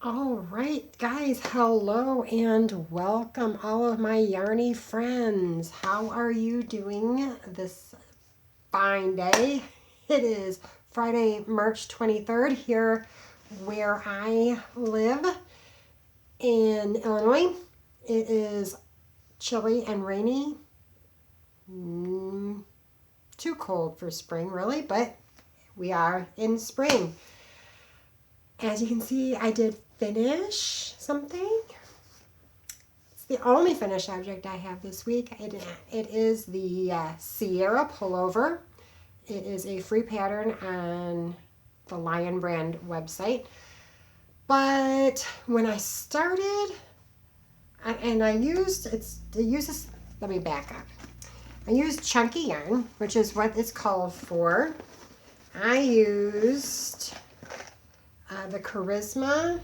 All right, guys, hello and welcome, all of my yarny friends. How are you doing this fine day? It is Friday, March 23rd, here where I live in Illinois. It is chilly and rainy. Too cold for spring, really, but we are in spring. As you can see, I did finish something. It's the only finished object I have this week. It is the Sierra pullover. It is a free pattern on the Lion brand website. But when I started, and I used, let me back up. I used chunky yarn, which is what it's called for. I used the Charisma.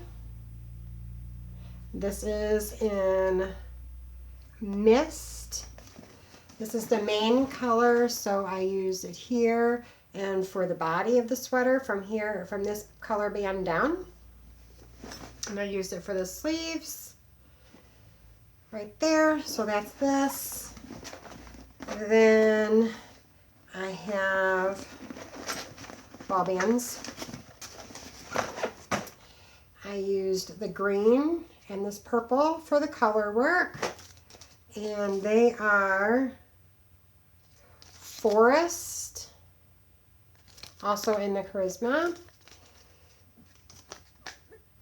This is in Mist. This is the main color, so I used it here and for the body of the sweater from here, from this color band down. And I used it for the sleeves right there, so that's this. And then I have ball bands. I used the green and this purple for the color work, and they are Forest, also in the Charisma,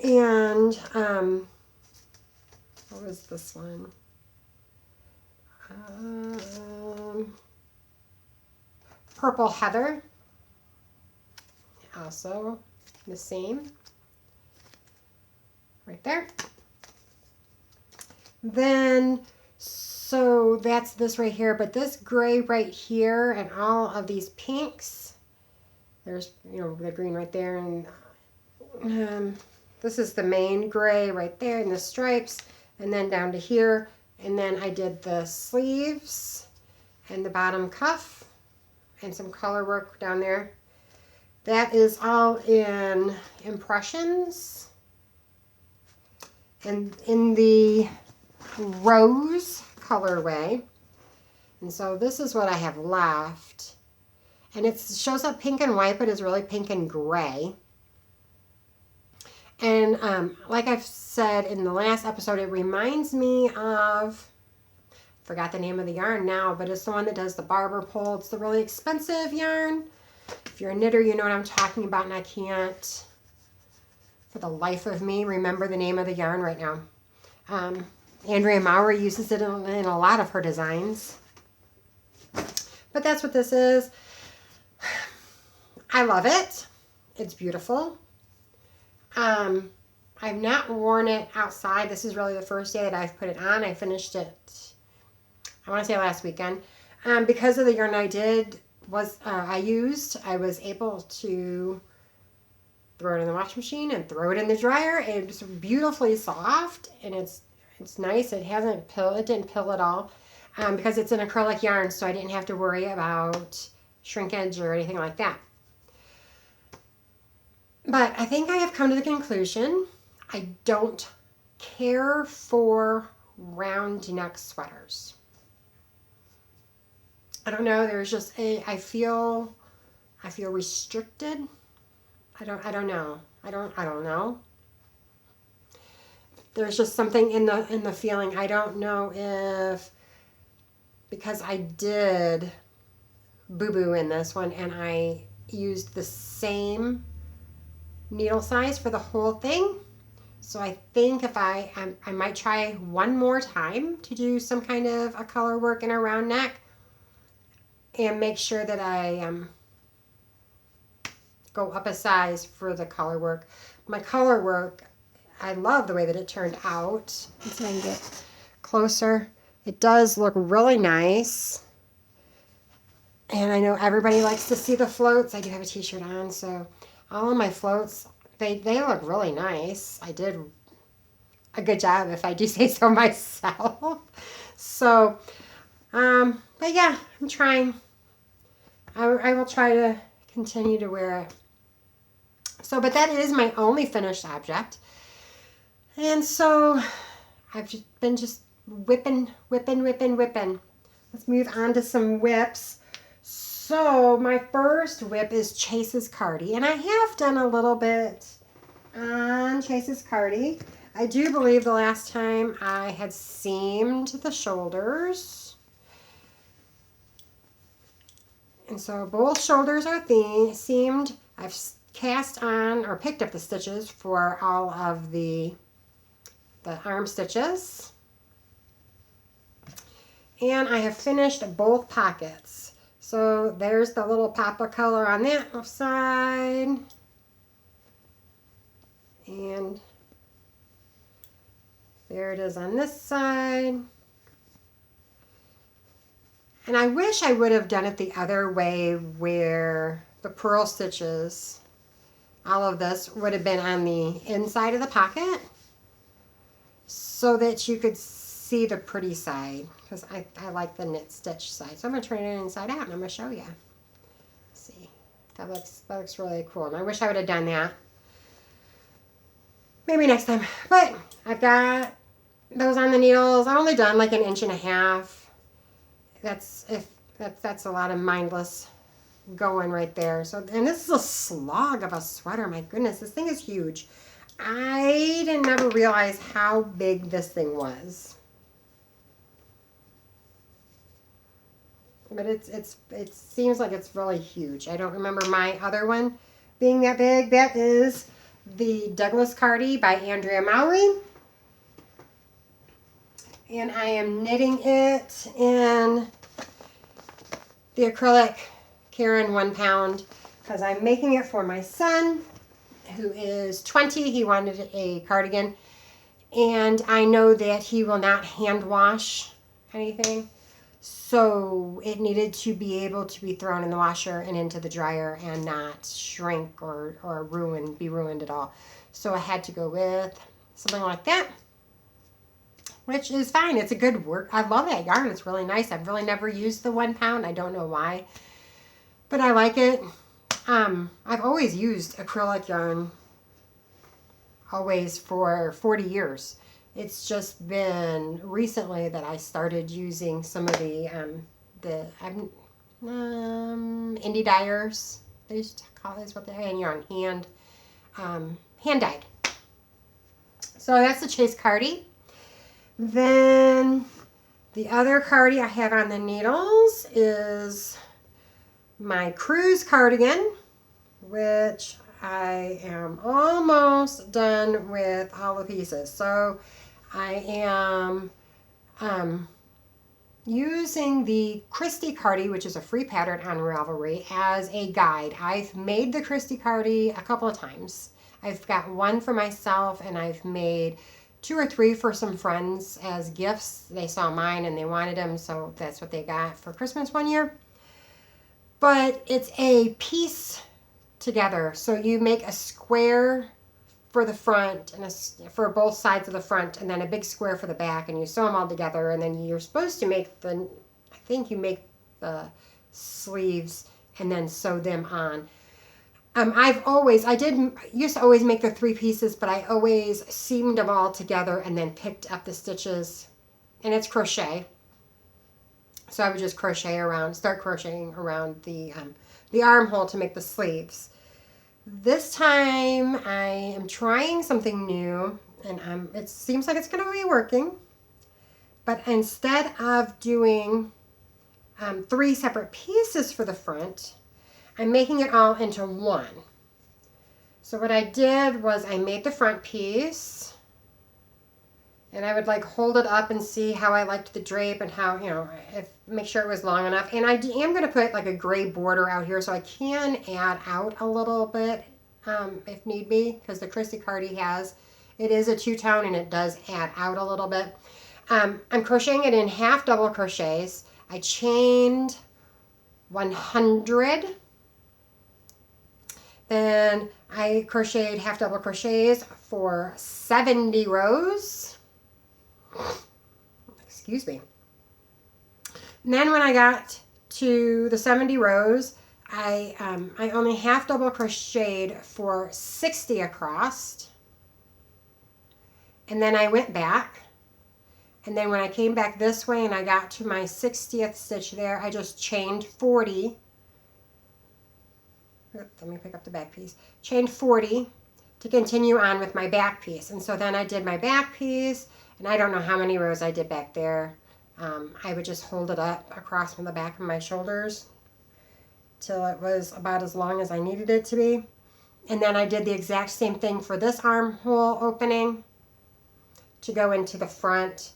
and what was this one? Purple Heather, also the same. Right there. Then, so that's this right here, but this gray right here and all of these pinks, there's, the green right there, and this is the main gray right there, and the stripes, and then down to here, and then I did the sleeves and the bottom cuff and some color work down there. That is all in Impressions. And in the rose colorway. And so this is what I have left. And it shows up pink and white, but it's really pink and gray. And like I've said in the last episode, it reminds me of, forgot the name of the yarn now, but it's the one that does the barber pole. It's the really expensive yarn. If you're a knitter, you know what I'm talking about, and I can't, for the life of me, remember the name of the yarn right now. Andrea Maurer uses it in a lot of her designs. But that's what this is. I love it. It's beautiful. I've not worn it outside. This is really the first day that I've put it on. I finished it, I want to say last weekend. Because of the yarn I used, I was able to throw it in the washing machine and throw it in the dryer. It's beautifully soft, and it's nice. It didn't pill at all, because it's an acrylic yarn, so I didn't have to worry about shrinkage or anything like that. But I think I have come to the conclusion I don't care for round neck sweaters. I don't know. There's just I feel restricted. I don't know. I don't know. There's just something in the feeling. I don't know if, because I did boo-boo in this one and I used the same needle size for the whole thing. So I think if I might try one more time to do some kind of a color work in a round neck and make sure that I go up a size for the color work. My color work, I love the way that it turned out. Let's see if I can get closer. It does look really nice. And I know everybody likes to see the floats. I do have a t-shirt on, so all of my floats, they look really nice. I did a good job, if I do say so myself. So, but yeah, I'm trying. I will try to continue to wear it. So, but that is my only finished object. And so I've just been whipping. Let's move on to some whips. So my first whip is Chase's Cardi, and I have done a little bit on Chase's Cardi. I do believe the last time I had seamed the shoulders. And so both shoulders are seamed. I've cast on or picked up the stitches for all of the arm stitches. And I have finished both pockets. So there's the little pop of color on that side. And there it is on this side. And I wish I would have done it the other way where the purl stitches, all of this would have been on the inside of the pocket so that you could see the pretty side, because I like the knit stitch side. So I'm going to turn it inside out and I'm going to show you. See, that looks really cool. And I wish I would have done that. Maybe next time. But I've got those on the needles. I've only done like 1.5 inches. That's a lot of mindless going right there. So, and this is a slog of a sweater. My goodness, this thing is huge. I didn't ever realize how big this thing was. But it seems like it's really huge. I don't remember my other one being that big. That is the Douglas Cardi by Andrea Mowry. And I am knitting it in the acrylic Karen 1 pound because I'm making it for my son who is 20. He wanted a cardigan, and I know that he will not hand wash anything, so it needed to be able to be thrown in the washer and into the dryer and not shrink or be ruined at all. So I had to go with something like that, which is fine. It's a good work. I love that yarn. It's really nice. I've really never used the 1 pound. I don't know why, but I like it. I've always used acrylic yarn, always, for 40 years. It's just been recently that I started using some of the indie dyers. They used to call this what they're yarn hand dyed. So that's the Chase Cardi. Then the other cardi I have on the needles is my Cruise cardigan, which I am almost done with all the pieces. So I am using the Christy Cardi, which is a free pattern on Ravelry, as a guide. I've made the Christy Cardi a couple of times. I've got one for myself, and I've made 2 or 3 for some friends as gifts. They saw mine and they wanted them, so that's what they got for Christmas one year. But it's a piece together. So you make a square for the front and for both sides of the front, and then a big square for the back, and you sew them all together, and then you're supposed to make I think you make the sleeves and then sew them on. I used to always make the 3 pieces, but I always seamed them all together and then picked up the stitches, and it's crochet. So I would just start crocheting around the armhole to make the sleeves. This time I am trying something new, and it seems like it's going to be working. But instead of doing 3 separate pieces for the front, I'm making it all into one. So what I did was I made the front piece, and I would like hold it up and see how I liked the drape and how, make sure it was long enough. And I am going to put like a gray border out here so I can add out a little bit if need be, because the Christy Cardi it is a 2-tone and it does add out a little bit. I'm crocheting it in half double crochets. I chained 100. Then I crocheted half double crochets for 70 rows. Excuse me. And then when I got to the 70 rows, I only half double crocheted for 60 across. And then I went back. And then when I came back this way and I got to my 60th stitch there, I just chained 40. Let me pick up the back piece. Chained 40 to continue on with my back piece. And so then I did my back piece, and I don't know how many rows I did back there. I would just hold it up across from the back of my shoulders till it was about as long as I needed it to be. And then I did the exact same thing for this armhole opening to go into the front.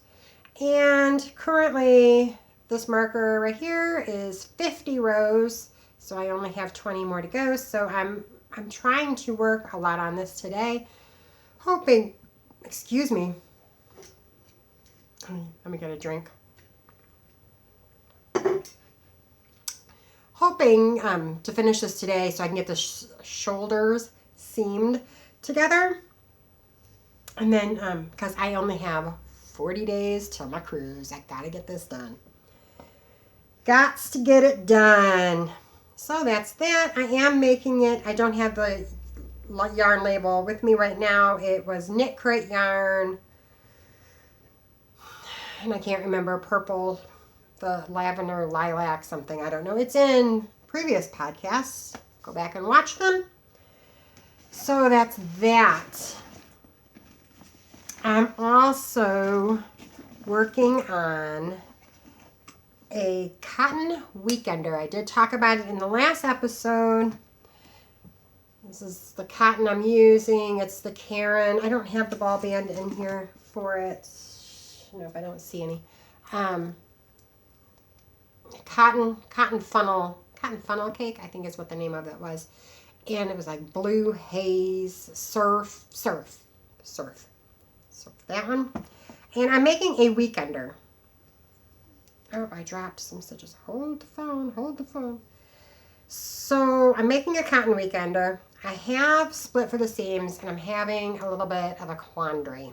And currently this marker right here is 50 rows, so I only have 20 more to go. So I'm trying to work a lot on this today, hoping, excuse me, let me get a drink. Hoping to finish this today so I can get the shoulders seamed together. And then, because I only have 40 days till my cruise, I gotta get this done. Gots to get it done. So that's that. I am making it. I don't have the yarn label with me right now. It was Knit Crate yarn. And I can't remember, purple, the lavender, lilac, something. I don't know. It's in previous podcasts. Go back and watch them. So that's that. I'm also working on a cotton weekender. I did talk about it in the last episode. This is the cotton I'm using. It's the Karen. I don't have the ball band in here for it. Nope, I don't see any. Cotton funnel cake, I think is what the name of it was. And it was like blue haze surf. That one. And I'm making a weekender. Oh, I dropped some stitches. Hold the phone. So I'm making a cotton weekender. I have split for the seams, and I'm having a little bit of a quandary.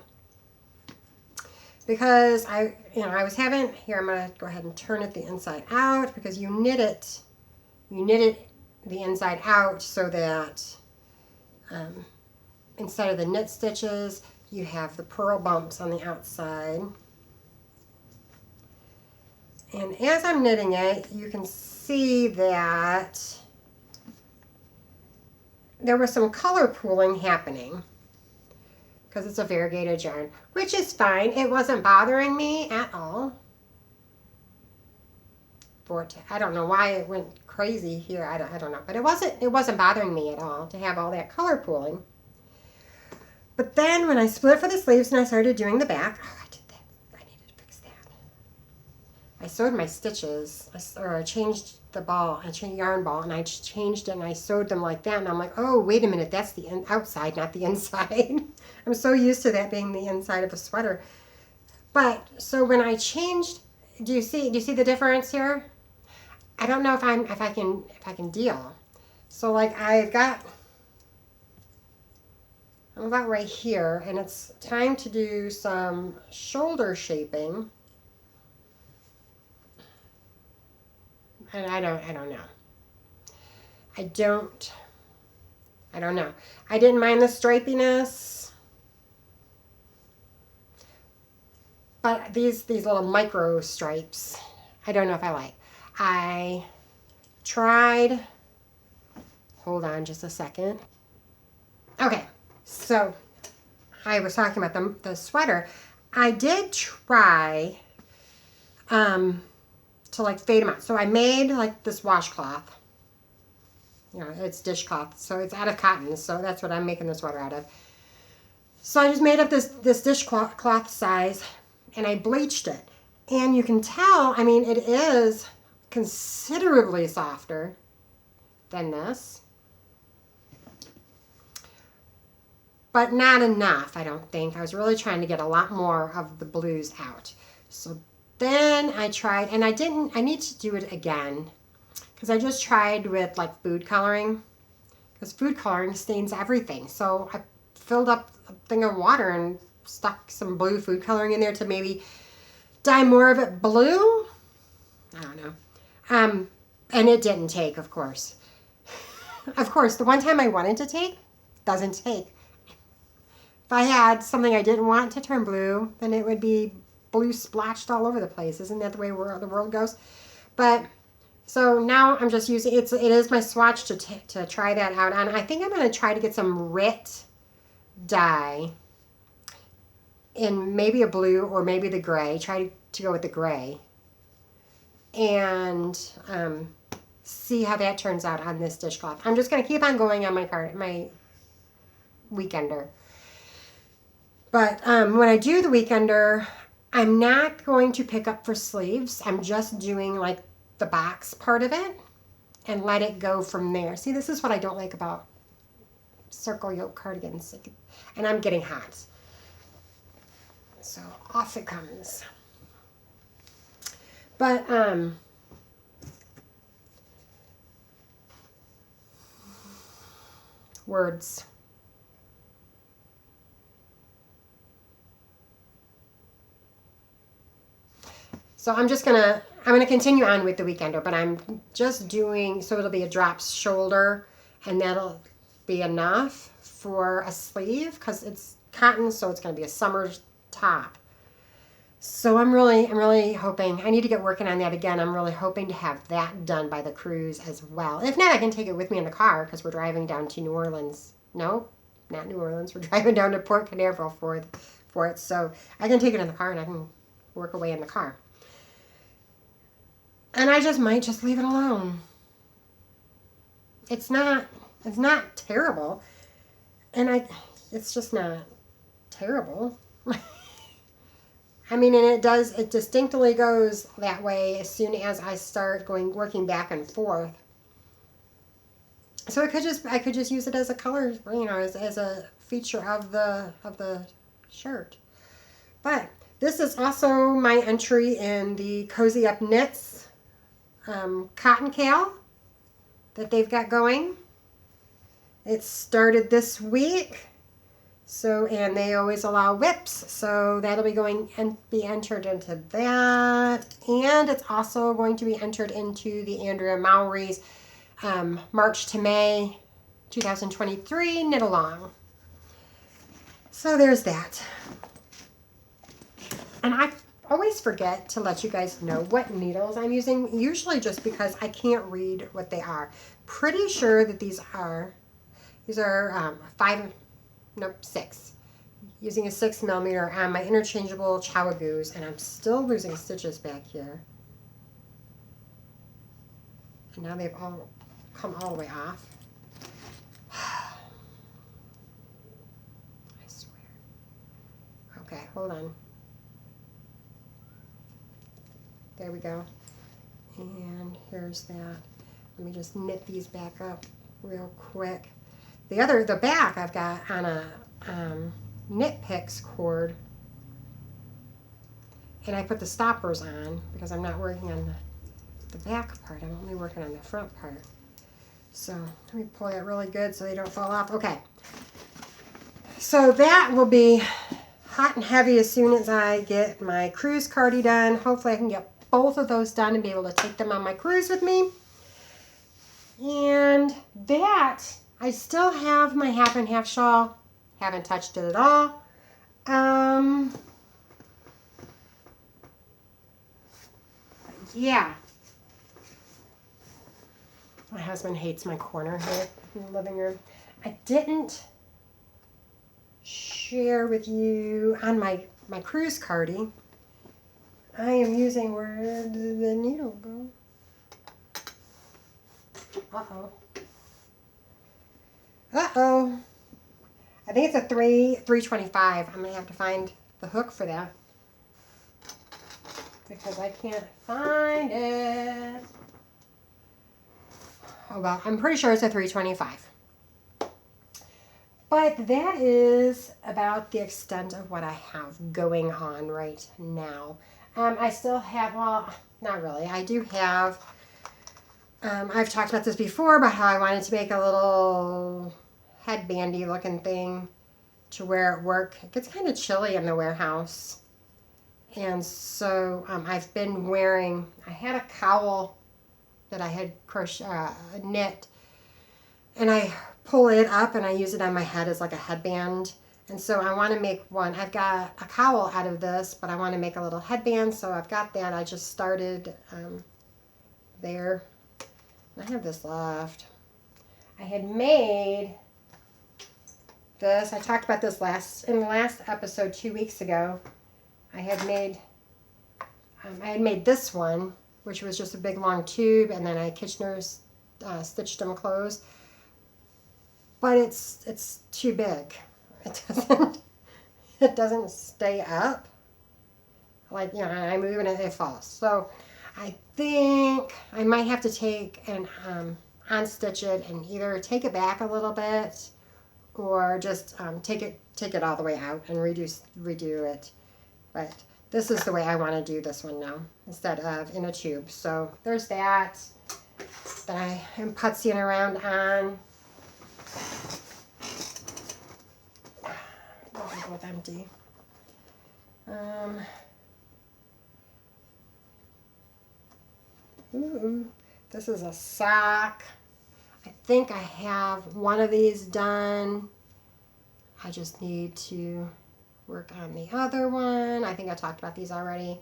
Because I was having, here I'm going to go ahead and turn it the inside out, because you knit it the inside out so that instead of the knit stitches, you have the purl bumps on the outside. And as I'm knitting it, you can see that there was some color pooling happening because it's a variegated yarn, which is fine. It wasn't bothering me at all. I don't know why it went crazy here. I don't know, but it wasn't bothering me at all to have all that color pooling. But then when I split for the sleeves and I started doing the back, I did that. I needed to fix that. I sewed my stitches, or I changed the ball. I changed yarn ball, and I changed it, and I sewed them like that. And I'm like, oh, wait a minute, that's the outside, not the inside. I'm so used to that being the inside of a sweater. But so when I changed, do you see the difference here? I don't know if I can deal. So like I'm about right here, and it's time to do some shoulder shaping. And I don't know. I don't know. I didn't mind the stripiness, but these little micro stripes, I don't know if I like. I tried, hold on just a second. Okay, so I was talking about the sweater. I did try to like fade them out. So I made like this washcloth. It's dishcloth, so it's out of cotton. So that's what I'm making the sweater out of. So I just made up this dishcloth size, and I bleached it. And you can tell, I mean, it is considerably softer than this. But not enough, I don't think. I was really trying to get a lot more of the blues out. So then I tried, and I need to do it again, because I just tried with like food coloring, because food coloring stains everything. So I filled up a thing of water and stuck some blue food coloring in there to maybe dye more of it blue. I don't know. And it didn't take, of course. Of course, the one time I wanted to take, doesn't take. if I had something I didn't want to turn blue, then it would be blue splotched all over the place. Isn't that the way the world goes? But so now I'm just using it is my swatch to try that out on. I think I'm going to try to get some Rit dye in maybe a blue or maybe the gray. Try to go with the gray and see how that turns out on this dishcloth. I'm just going to keep on going on my weekender. But when I do the weekender, I'm not going to pick up for sleeves. I'm just doing like the box part of it and let it go from there. See, this is what I don't like about circle yoke cardigans. And I'm getting hot. So off it comes. But words. So I'm gonna continue on with the weekender, but I'm just doing, so it'll be a drop shoulder, and that'll be enough for a sleeve because it's cotton, so it's gonna be a summer top. So I'm really hoping, I need to get working on that again. I'm really hoping to have that done by the cruise as well. If not, I can take it with me in the car because we're driving down to New Orleans. No, not New Orleans. We're driving down to Port Canaveral for it. So I can take it in the car and I can work away in the car. And I might just leave it alone. It's not terrible. And it's just not terrible. I mean, and it distinctly goes that way as soon as I start working back and forth. So I could just use it as a color, as a feature of the shirt. But this is also my entry in the Cozy Up Knits cotton cal that they've got going. It started this week. So, and they always allow whips, so that'll be going and be entered into that. And it's also going to be entered into the Andrea Mowry's March to May 2023 knit along. So there's that. And I always forget to let you guys know what needles I'm using, usually just because I can't read what they are. Pretty sure that these are 6. Using a 6 millimeter on my interchangeable Chowagoos, and I'm still losing stitches back here. And now they've all come all the way off. I swear. Okay, hold on. There we go. And here's that. Let me just knit these back up real quick. The back I've got on a Knit Picks cord, and I put the stoppers on because I'm not working on the back part. I'm only working on the front part. So let me pull it really good so they don't fall off. Okay. So that will be hot and heavy as soon as I get my cruise cardi done. Hopefully I can get both of those done and be able to take them on my cruise with me. And that, I still have my half and half shawl. Haven't touched it at all. Yeah. My husband hates my corner here in the living room. I didn't share with you on my cruise cardi. I am using, where did the needle go? Uh-oh. Uh-oh. I think it's a 325. I'm going to have to find the hook for that because I can't find it. Oh, well, I'm pretty sure it's a 325. But that is about the extent of what I have going on right now. I still have, well, not really. I do have, I've talked about this before, about how I wanted to make a little headbandy looking thing to wear at work. It gets kind of chilly in the warehouse. And so I've been wearing, I had a cowl that I had knit, and I pull it up and I use it on my head as like a headband. And so I want to make one. I've got a cowl out of this, but I want to make a little headband. So I've got that. I just started there. I have this left. I had made this. I talked about this in the last episode 2 weeks ago. I had made this one, which was just a big long tube, and then I Kitchener's stitched them closed. But it's too big. It doesn't stay up. Like, you know, I move and it falls. So I think I might have to take and unstitch it and either take it back a little bit or just take it all the way out and redo it. But this is the way I want to do this one now instead of in a tube. So there's that I am putzing around on. Those are both empty. Ooh, this is a sock. I think I have one of these done. I just need to work on the other one. I think I talked about these already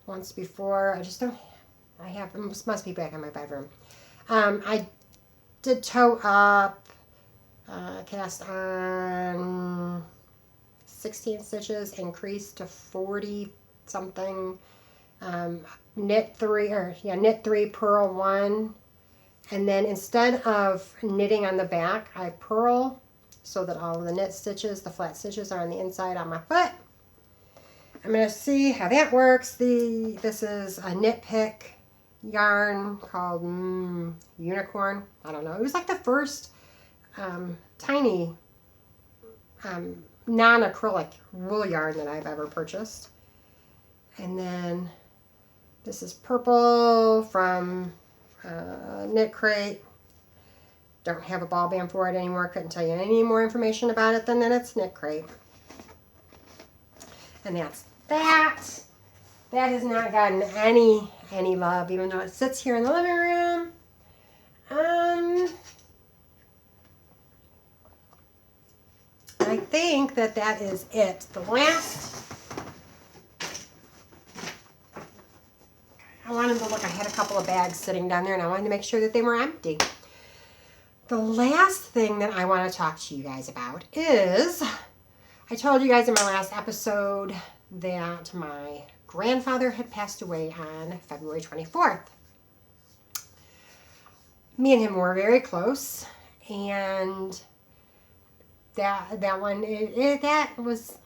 once before. I have, it must be back in my bedroom. I did toe up, cast on 16 stitches, increased to 40 something. Knit 3, purl 1, and then instead of knitting on the back, I purl so that all of the knit stitches, the flat stitches, are on the inside on my foot. I'm going to see how that works. This is a knit pick yarn called Unicorn. I don't know. It was like the first tiny non-acrylic wool yarn that I've ever purchased. And then this is purple from Knit Crate. Don't have a ball band for it anymore. Couldn't tell you any more information about it than that it's Knit Crate. And that's that. That has not gotten any love, even though it sits here in the living room. I think that is it. The last. I wanted to look, I had a couple of bags sitting down there and I wanted to make sure that they were empty. The last thing that I want to talk to you guys about is, I told you guys in my last episode that my grandfather had passed away on February 24th. Me and him were very close, and that one, that was,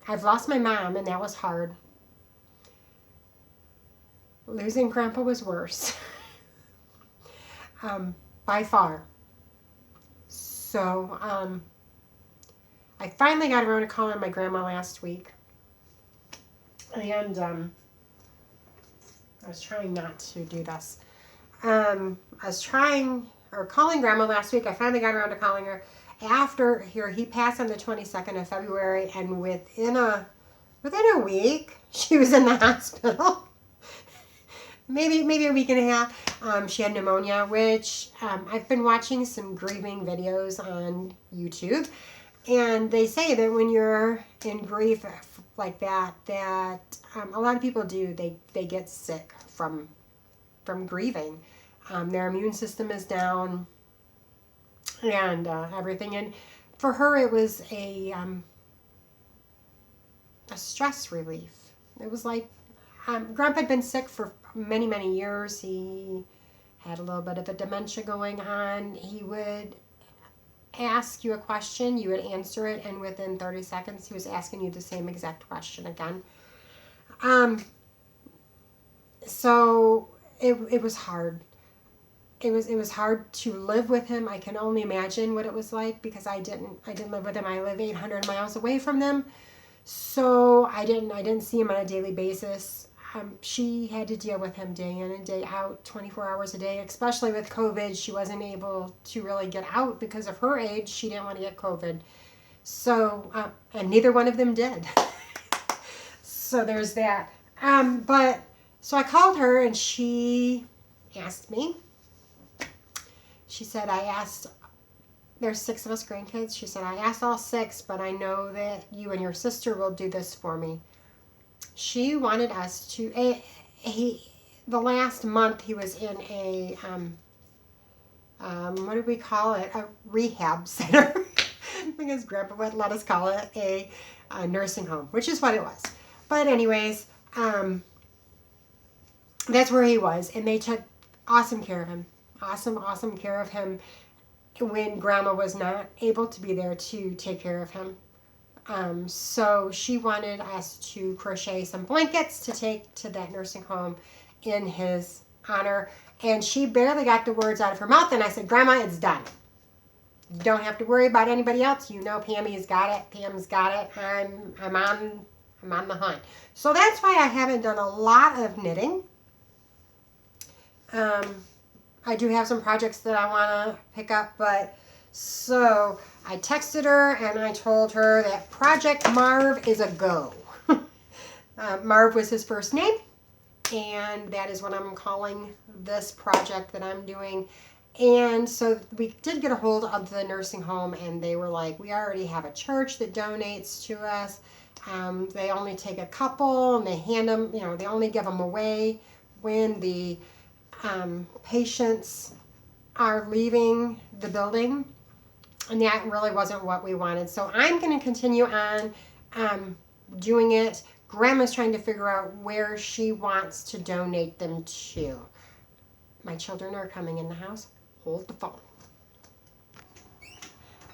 I've lost my mom and that was hard. Losing Grandpa was worse, by far. So, I finally got around to calling my grandma last week, and I was trying not to do this. I was calling Grandma last week. I finally got around to calling her after he passed on the 22nd of February, and within a week, she was in the hospital. Maybe a week and a half. She had pneumonia, which I've been watching some grieving videos on YouTube, and they say that when you're in grief like that, a lot of people do. They get sick from grieving. Their immune system is down, and everything. And for her, it was a stress relief. It was like Grandpa had been sick for many years. He had a little bit of a dementia going on. He would ask you a question, you would answer it, and within 30 seconds he was asking you the same exact question again. So it was hard. It was hard to live with him. I can only imagine what it was like, because I didn't live with him. I live 800 miles away from them, so I didn't see him on a daily basis. She had to deal with him day in and day out, 24 hours a day, especially with COVID. She wasn't able to really get out because of her age. She didn't want to get COVID. So, and neither one of them did. So there's that. So I called her and she asked me. She said, I asked there's 6 of us grandkids. She said, I asked all 6, but I know that you and your sister will do this for me. She wanted us to, the last month he was in a, what did we call it? A rehab center. Because Grandpa would let us call it a nursing home, which is what it was. But anyways, that's where he was. And they took awesome care of him. Awesome care of him when Grandma was not able to be there to take care of him. So she wanted us to crochet some blankets to take to that nursing home in his honor. And she barely got the words out of her mouth. And I said, Grandma, it's done. You don't have to worry about anybody else. You know Pammy's got it. Pam's got it. I'm on the hunt. So that's why I haven't done a lot of knitting. I do have some projects that I want to pick up, but so I texted her and I told her that Project Marv is a go. Marv was his first name, and that is what I'm calling this project that I'm doing. And so we did get a hold of the nursing home, and they were like, we already have a church that donates to us. They only take a couple, and they hand them, they only give them away when the patients are leaving the building. And that really wasn't what we wanted. So I'm going to continue on doing it. Grandma's trying to figure out where she wants to donate them to. My children are coming in the house. Hold the phone.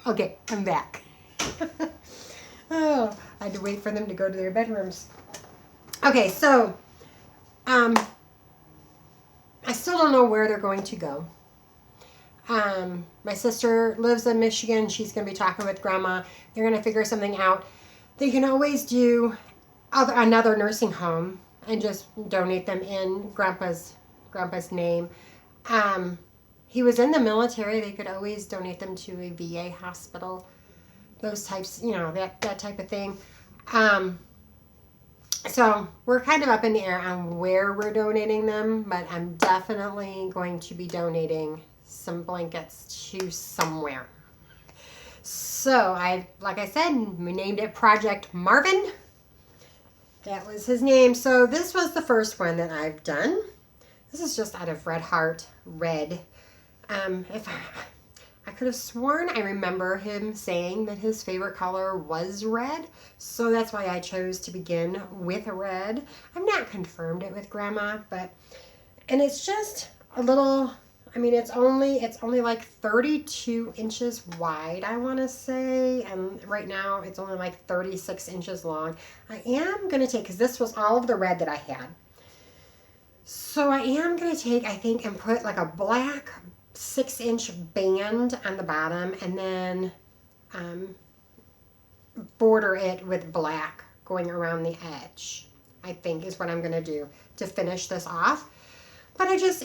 Okay, I'm back. Oh, I had to wait for them to go to their bedrooms. Okay, so I still don't know where they're going to go. My sister lives in Michigan. She's going to be talking with Grandma. They're going to figure something out. They can always do another nursing home and just donate them in Grandpa's name. He was in the military. They could always donate them to a VA hospital. Those types, that type of thing. So we're kind of up in the air on where we're donating them, but I'm definitely going to be donating some blankets to somewhere. So like I said, we named it Project Marvin. That was his name. So this was the first one that I've done. This is just out of Red Heart Red. If I could have sworn I remember him saying that his favorite color was red. So that's why I chose to begin with a red. I've not confirmed it with Grandma, and it's just a little, it's only like 32 inches wide, I want to say. And right now it's only like 36 inches long. I am going to take, because this was all of the red that I had. So I am going to take, I think, and put like a black 6-inch band on the bottom, and then border it with black going around the edge, I think is what I'm going to do to finish this off. But it's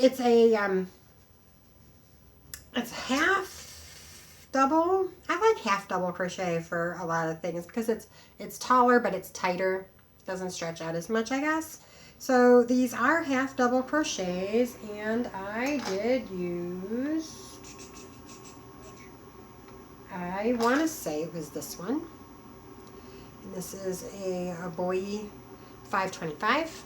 half double. I like half double crochet for a lot of things because it's taller, but it's tighter. It doesn't stretch out as much, I guess. So these are half double crochets, and I did use, I want to say it was this one. And this is a Bowie 525.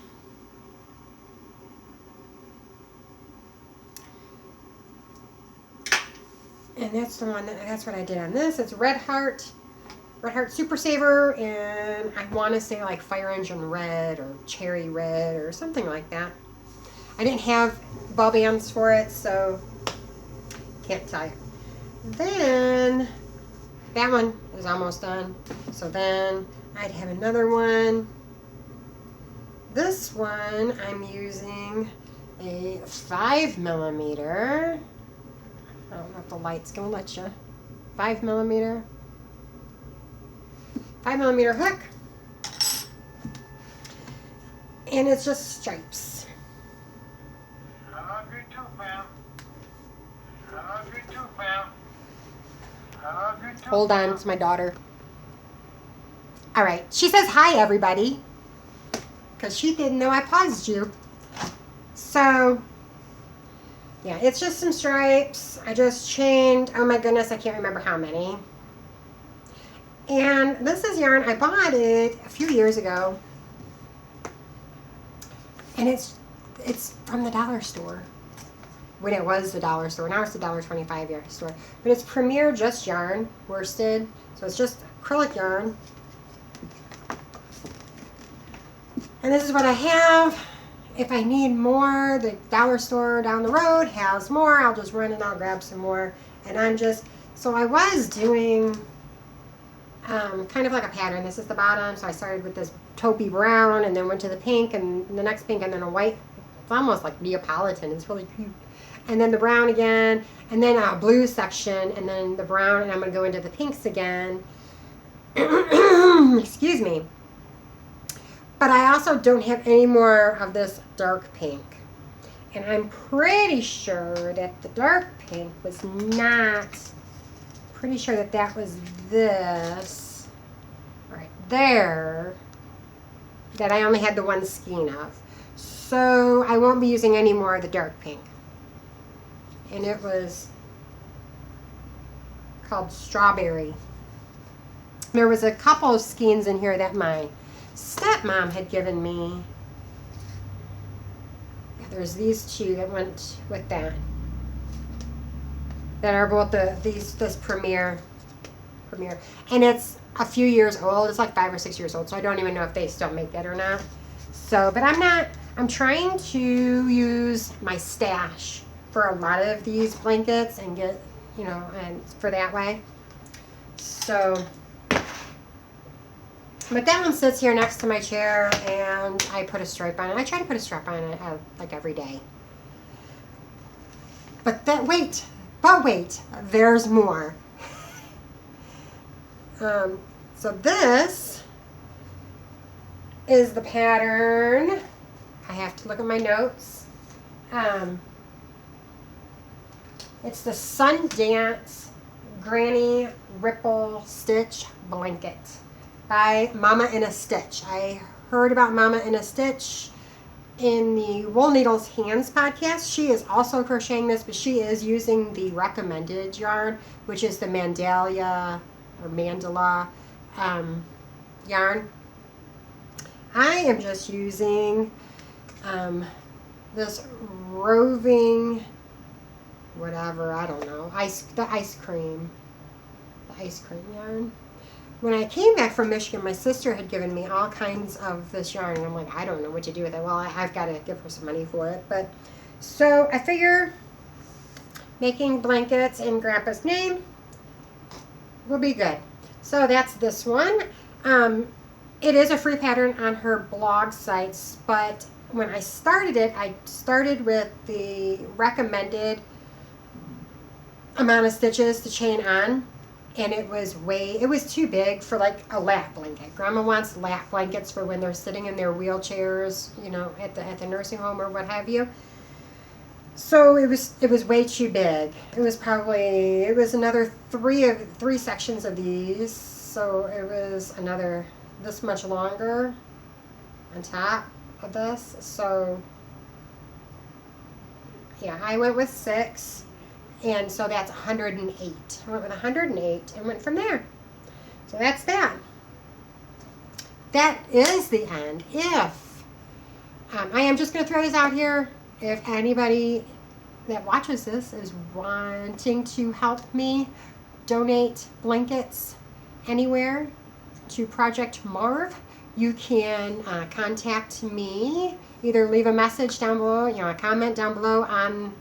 And that's the one, that's what I did on this. It's Red Heart Super Saver, and I want to say like Fire Engine Red or Cherry Red or something like that. I didn't have ball bands for it, so can't tell you. Then that one is almost done. So then I'd have another one. This one I'm using a 5mm. I don't know if the light's gonna let you. 5mm. 5mm hook, and it's just stripes. I love you too, ma'am. I love you too, ma'am. I love you too. Hold on, it's my daughter. All right, she says hi, everybody, because she didn't know I paused you. So Yeah, it's just some stripes. I just chained, oh my goodness, I can't remember how many. And this is yarn, I bought it a few years ago. And it's from the dollar store. When it was the dollar store. Now it's the $1.25 store. But it's Premier Just Yarn, worsted. So it's just acrylic yarn. And this is what I have. If I need more, the dollar store down the road has more. I'll just run and I'll grab some more. And I'm just, so I was doing kind of like a pattern. This is the bottom. So I started with this taupey brown and then went to the pink and the next pink and then a white. It's almost like Neapolitan. It's really cute. And then the brown again, and then a blue section, and then the brown, and I'm going to go into the pinks again. Excuse me. But I also don't have any more of this dark pink. And I'm pretty sure that the dark pink was not, pretty sure that that was this right there, that I only had the one skein of. So I won't be using any more of the dark pink. And it was called Strawberry. There was a couple of skeins in here that my stepmom had given me. There's these two that went with that. That are both this Premier. And it's a few years old. It's like 5 or 6 years old. So I don't even know if they still make that or not. So, but I'm trying to use my stash for a lot of these blankets and get, you know, and for that way. So, but that one sits here next to my chair and I put a stripe on it. I try to put a stripe on it like every day. But wait, there's more. So this is the pattern. I have to look at my notes. It's the Sundance Granny Ripple Stitch Blanket by Mama in a Stitch. I heard about Mama in a Stitch in the Wool Needles Hands podcast. She is also crocheting this, but she is using the recommended yarn, which is the Mandala yarn. I am just using this roving whatever, I don't know, the ice cream yarn. When I came back from Michigan, my sister had given me all kinds of this yarn, and I'm like, I don't know what to do with it. Well, I've got to give her some money for it. But so I figure making blankets in Grandpa's name will be good. So that's this one. It is a free pattern on her blog sites, but when I started it, I started with the recommended amount of stitches to chain on, and it was too big for like a lap blanket. Grandma wants lap blankets for when they're sitting in their wheelchairs, you know, at the nursing home or what have you. So it was way too big. It was another three sections of these, so it was another this much longer on top of this. So yeah, I went with 6. And so that's 108. I went with 108 and went from there. So that's that. That is the end. If I am just going to throw this out here. If anybody that watches this is wanting to help me donate blankets anywhere to Project Marv, you can contact me. Either leave a message down below, a comment down below on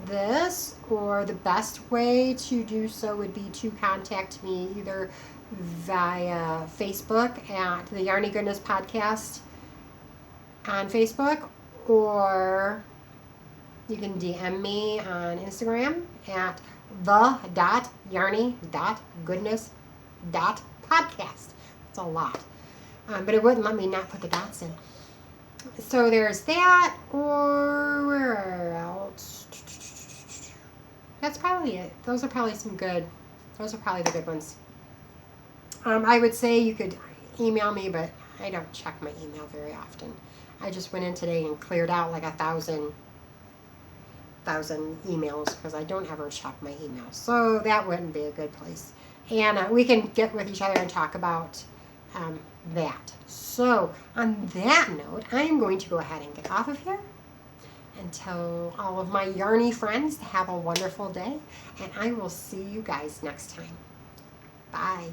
this, or the best way to do so would be to contact me either via Facebook at the Yarny Goodness Podcast on Facebook, or you can DM me on Instagram at the.yarny.goodness.podcast. It's a lot, but it wouldn't let me not put the dots in. So there's that, or where else? That's probably it. Those are probably the good ones. I would say you could email me, but I don't check my email very often. I just went in today and cleared out like 1,000 thousand emails because I don't ever check my emails. So that wouldn't be a good place. And we can get with each other and talk about that. So on that note, I'm going to go ahead and get off of here and tell all of my yarny friends to have a wonderful day. And I will see you guys next time. Bye.